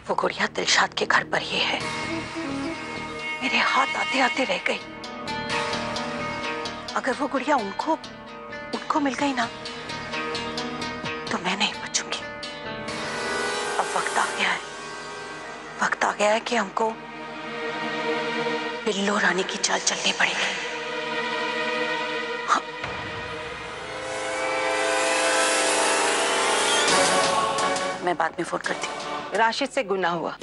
वो गुड़िया दिलशाद के घर पर ही है। मेरे हाथ आते आते रह गई। अगर वो गुड़िया उनको मिल गई ना तो मैं नहीं बचूंगी। अब वक्त आ गया है कि हमको बिल्लो रानी की चाल चलनी पड़ेगी। हाँ। मैं बाद में फोन करती हूँ। राशिद से गुनाह हुआ,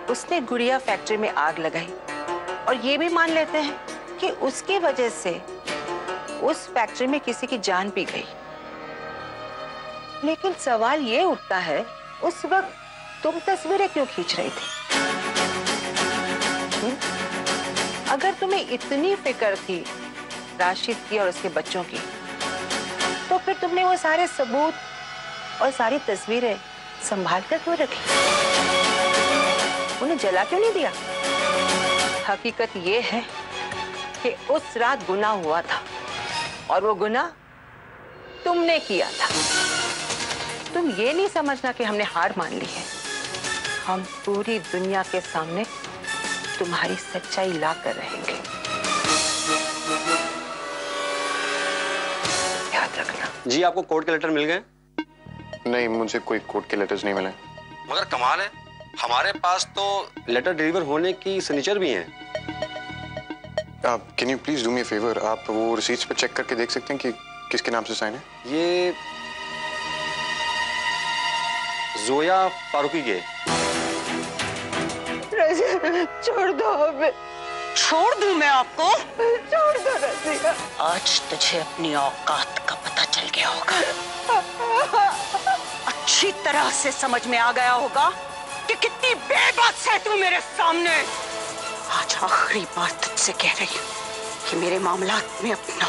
उसने गुड़िया फैक्ट्री में आग लगाई और ये भी मान लेते हैं कि उसकी वजह से उस फैक्ट्री में किसी की जान भी गई। लेकिन सवाल ये उठता है, उस वक्त तुम तस्वीरें क्यों खींच रही थी? अगर तुम्हें इतनी फिक्र थी राशिद की और उसके बच्चों की, तो फिर तुमने वो सारे सबूत और सारी तस्वीरें संभाल कर क्यों रखी? उन्हें जला क्यों नहीं दिया? हकीकत ये है कि उस रात गुनाह हुआ था और वो गुनाह तुमने किया था। तुम ये नहीं समझना कि हमने हार मान ली है। हम पूरी दुनिया के सामने तुम्हारी सच्चाई ला कर रहेंगे, याद रखना। जी, आपको कोर्ट के लेटर मिल गए? नहीं, मुझे कोई कोर्ट के लेटर्स नहीं मिले। मगर कमाल है, हमारे पास तो लेटर डिलीवर होने की सिग्नेचर भी हैं। आप can you please do me a favour, आप वो रिसीट्स पे चेक करके देख सकते हैं कि किसके नाम से साइन है? ये जोया फारूकी के। छोड़ दो हमें। छोड़ दूं मैं आपको? छोड़ दो रज़िया। आज तुझे अपनी औकात का पता चल गया होगा। अच्छी तरह से समझ में आ गया होगा कि कितनी बेबस है तू मेरे सामने। आज आखिरी बार तुझसे कह रही हूँ कि मेरे मामलात में अपना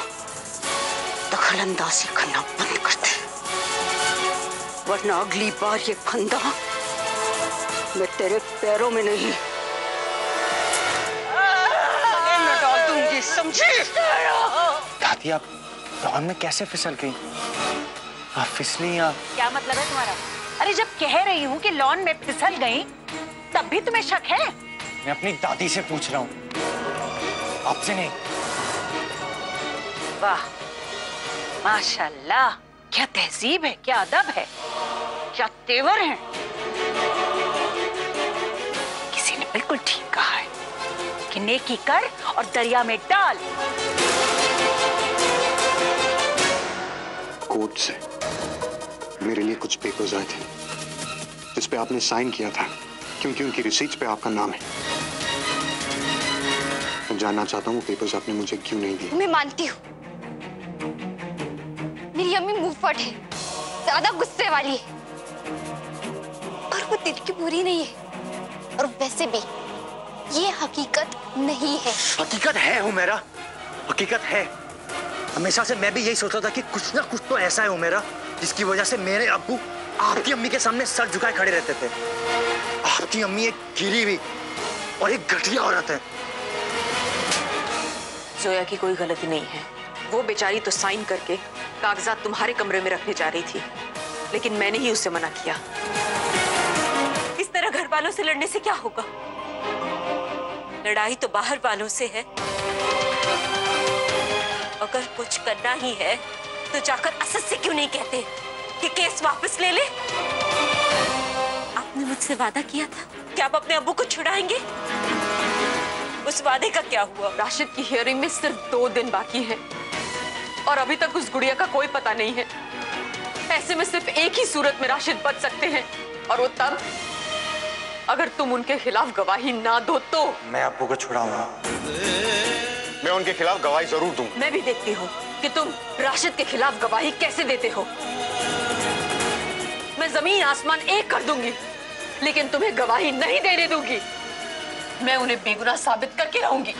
दखलंदाजी करना बंद कर दे, वरना अगली बार ये फंदा मैं तेरे पैरों में नहीं गले में डाल दूंगी, समझी? दादी, आप लॉन में कैसे फिसल गई? आप फिसली या? क्या मतलब है तुम्हारा? अरे जब कह रही हूँ कि लॉन में फिसल गई तब भी तुम्हें शक है? मैं अपनी दादी से पूछ रहा हूँ, आपसे नहीं। वाह, माशाल्लाह, क्या तहजीब है, क्या अदब है, क्या तेवर है। किसी ने बिल्कुल ठीक कहा है कि नेकी कर और दरिया में डाल। कोर्ट से मेरे लिए कुछ पेपर्स आए थे जिस पे आपने साइन किया था, क्योंकि उनकी रिसीट्स पे आपका नाम है। मैं जानना चाहता हूँ वो पेपर्स आपने मुझे क्यों नहीं दिए? मैं मानती हूँ मेरी अम्मी मुंहफट है, ज्यादा गुस्से वाली है, और वो दिल की बुरी नहीं है। और वैसे भी ये हकीकत नहीं है। हकीकत है हुमैरा, हकीकत है। हमेशा से मैं भी यही सोचता था कि कुछ ना कुछ तो ऐसा है हुमैरा जिसकी वजह से मेरे अब्बू आपकी अम्मी के सामने सर झुकाए खड़े रहते थे। आपकी अम्मी एक गिरी हुई और एक घटिया औरत है। जोया की कोई गलती नहीं है। वो बेचारी तो साइन करके कागजात तुम्हारे कमरे में रखने जा रही थी, लेकिन मैंने ही उससे मना किया। इस तरह घर वालों से लड़ने से क्या होगा? लड़ाई तो बाहर वालों से है। अगर कुछ करना ही है तो जाकर असद से क्यों नहीं कहते कि केस वापस ले ले? आपने मुझसे वादा किया था कि आप अपने अब्बू को छुड़ाएंगे। उस वादे का क्या हुआ? राशिद की हियरिंग में सिर्फ 2 दिन बाकी है और अभी तक उस गुड़िया का कोई पता नहीं है। ऐसे में सिर्फ एक ही सूरत में राशिद बच सकते हैं, और वो तब अगर तुम उनके खिलाफ गवाही ना दो तो। मैं अब्बू को छुड़ाऊंगा। मैं उनके खिलाफ गवाही जरूर दूंगा। मैं भी देखती हूँ कि तुम राशिद के खिलाफ गवाही कैसे देते हो। मैं जमीन आसमान एक कर दूंगी, लेकिन तुम्हें गवाही नहीं देने दूंगी। मैं उन्हें बेगुनाह साबित करके रहूंगी।